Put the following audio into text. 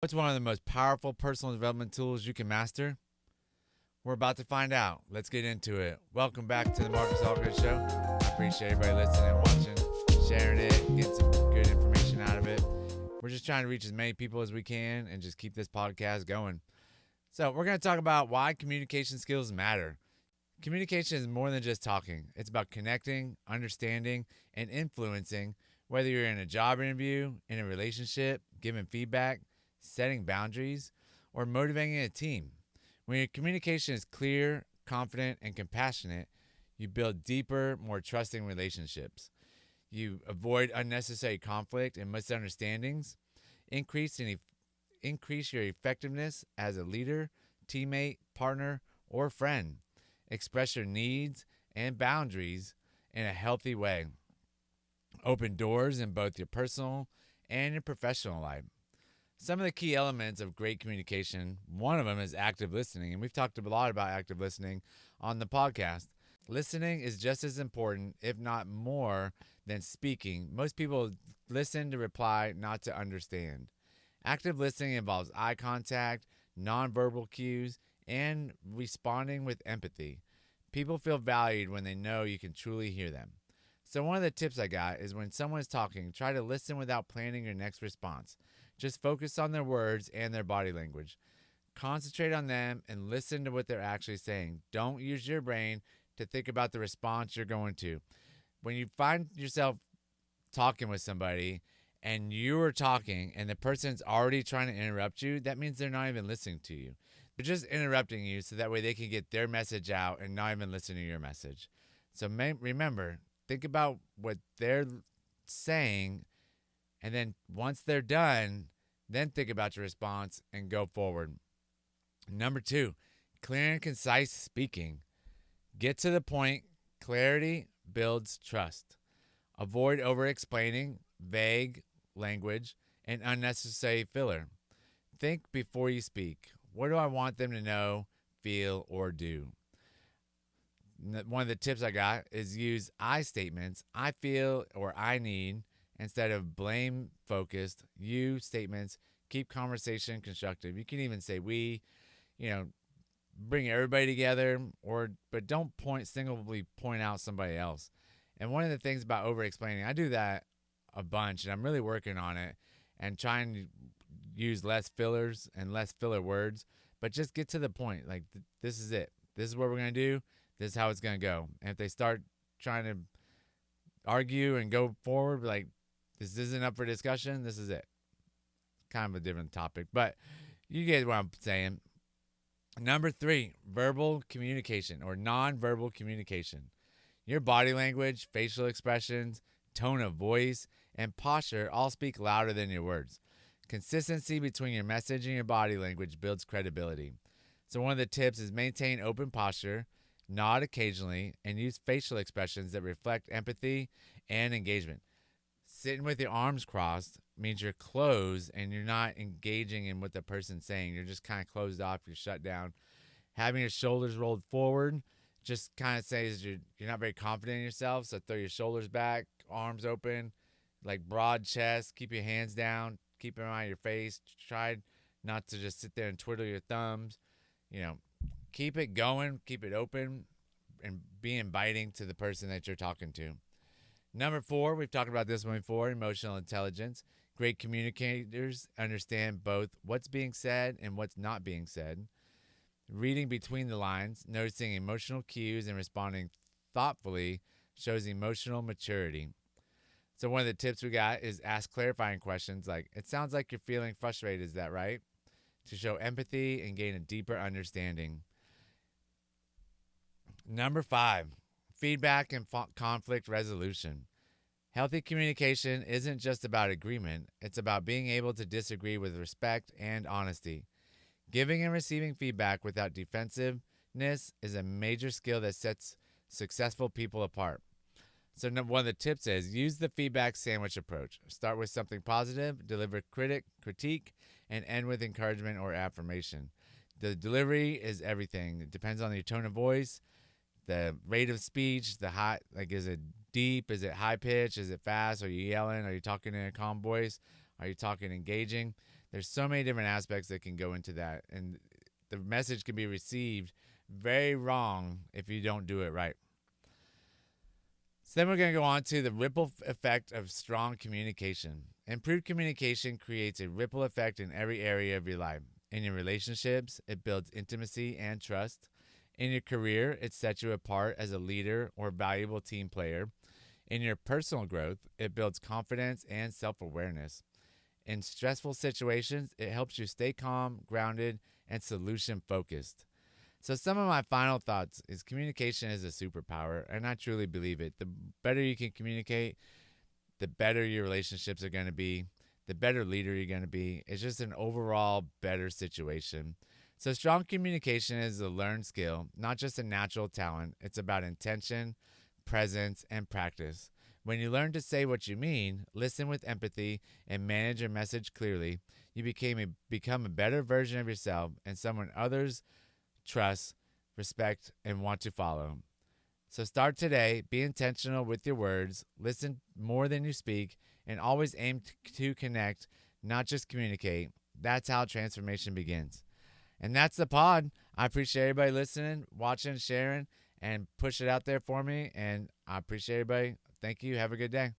What's one of the most powerful personal development tools you can master? We're about to find out. Let's get into it. Welcome back to the Marcus Alcott Show. I appreciate everybody listening, watching, sharing it, getting some good information out of it. We're just trying to reach as many people as we can and just keep this podcast going. So, we're going to talk about why communication skills matter. Communication is more than just talking, it's about connecting, understanding, and influencing, whether you're in a job interview, in a relationship, giving feedback, setting boundaries, or motivating a team. When your communication is clear, confident, and compassionate, you build deeper, more trusting relationships. You avoid unnecessary conflict and misunderstandings, increase, and increase your effectiveness as a leader, teammate, partner, or friend. Express your needs and boundaries in a healthy way. Open doors in both your personal and your professional life. Some of the key elements of great communication, one of them is active listening, and we've talked a lot about active listening on the podcast. Listening is just as important, if not more, than speaking. Most people listen to reply, not to understand. Active listening involves eye contact, nonverbal cues, and responding with empathy. People feel valued when they know you can truly hear them. So, one of the tips I got is when someone is talking, try to listen without planning your next response. Just focus on their words and their body language. Concentrate on them and listen to what they're actually saying. Don't use your brain to think about the response you're going to. When you find yourself talking with somebody and you are talking and the person's already trying to interrupt you, that means they're not even listening to you. They're just interrupting you so that way they can get their message out and not even listen to your message. So remember, think about what they're saying, and then once they're done, then think about your response and go forward. Number 2, clear and concise speaking. Get to the point. Clarity builds trust. Avoid over explaining, vague language, and unnecessary filler. Think before you speak. What do I want them to know, feel, or do? One of the tips I got is use I statements, I feel or I need, instead of blame focused. You statements keep conversation constructive. You can even say we, bring everybody together, but don't singly point out somebody else. And one of the things about over explaining, I do that a bunch, and I'm really working on it and trying to use less fillers and less filler words, but just get to the point. Like, this is it. This is what we're going to do. This is how it's going to go. And if they start trying to argue and go forward, like, this isn't up for discussion, this is it. Kind of a different topic, but you get what I'm saying. Number 3, verbal communication or nonverbal communication. Your body language, facial expressions, tone of voice, and posture all speak louder than your words. Consistency between your message and your body language builds credibility. So one of the tips is maintain open posture, nod occasionally, and use facial expressions that reflect empathy and engagement. Sitting with your arms crossed means you're closed and you're not engaging in what the person's saying. You're just kind of closed off. You're shut down. Having your shoulders rolled forward just kind of says you're not very confident in yourself. So throw your shoulders back, arms open, like broad chest. Keep your hands down. Keep them on your face. Try not to just sit there and twiddle your thumbs. Keep it going. Keep it open and be inviting to the person that you're talking to. Number 4, we've talked about this one before, emotional intelligence. Great communicators understand both what's being said and what's not being said. Reading between the lines, noticing emotional cues, and responding thoughtfully shows emotional maturity. So one of the tips we got is ask clarifying questions like, it sounds like you're feeling frustrated, is that right? To show empathy and gain a deeper understanding. Number 5, feedback and conflict resolution. Healthy communication isn't just about agreement, it's about being able to disagree with respect and honesty. Giving and receiving feedback without defensiveness is a major skill that sets successful people apart. So one of the tips is use the feedback sandwich approach. Start with something positive, deliver critique, and end with encouragement or affirmation. The delivery is everything. It depends on your tone of voice, the rate of speech, the high, like, is it deep? Is it high pitch? Is it fast? Are you yelling? Are you talking in a calm voice? Are you talking engaging? There's so many different aspects that can go into that, and the message can be received very wrong if you don't do it right. So then we're going to go on to the ripple effect of strong communication. Improved communication creates a ripple effect in every area of your life. In your relationships, it builds intimacy and trust. In your career, it sets you apart as a leader or valuable team player. In your personal growth, it builds confidence and self-awareness. In stressful situations, it helps you stay calm, grounded, and solution-focused. So some of my final thoughts is communication is a superpower, and I truly believe it. The better you can communicate, the better your relationships are going to be, the better leader you're going to be. It's just an overall better situation. So strong communication is a learned skill, not just a natural talent. It's about intention, presence, and practice. When you learn to say what you mean, listen with empathy, and manage your message clearly, you become a better version of yourself and someone others trust, respect, and want to follow. So start today, be intentional with your words, listen more than you speak, and always aim to connect, not just communicate. That's how transformation begins. And that's the pod. I appreciate everybody listening, watching, sharing, and push it out there for me. And I appreciate everybody. Thank you. Have a good day.